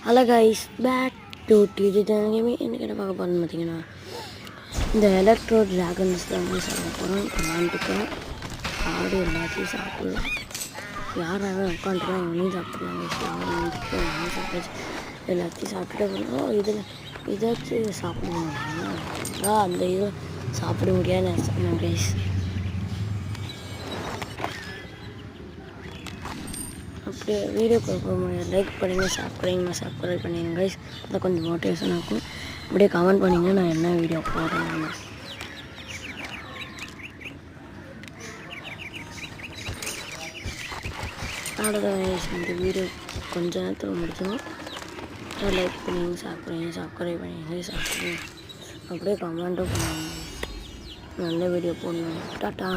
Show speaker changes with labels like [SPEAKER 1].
[SPEAKER 1] Hello guys, back to Digi channel. எனக்கு என்ன பார்க்க போகிறோன்னு பார்த்தீங்கன்னா, இந்த எலக்ட்ரோ ட்ராகன்ஸ் தான் வந்து சாப்பிட போகிறோம். விளாண்டுக்கேன் ஆடு எல்லாத்தையும் சாப்பிட்லாம். யாராவது உட்காந்துருக்கா எவனையும் சாப்பிட்லாம். வந்துட்டு நானும் சாப்பிட்டாச்சு. எல்லாத்தையும் சாப்பிட்டுட்டு போகிறோம். இதில் இதாச்சும் சாப்பிடுவோம். அந்த இதை சாப்பிட முடியாது நான் சொன்னேன் கைஸ். அப்படியே வீடியோ பார்க்க முடியாது. லைக் பண்ணுங்கள், சப்ஸ்கிரைப் பண்ணிடுங்க கைஸ். அதை கொஞ்சம் மோட்டிவேஷன் ஆகும். அப்படியே கமெண்ட் பண்ணிங்க நான் என்ன வீடியோ போடுறேன்னு. அவ்வளோதான் கைஸ், இந்த வீடியோ கொஞ்ச நேரத்தில் முடிச்சிடும். லைக் பண்ணிங்க, சப்ஸ்கிரைப் பண்ணிங்க அப்படியே கமெண்ட்டும் பண்ணுங்க. நல்ல வீடியோ போடணும். டாட்டா.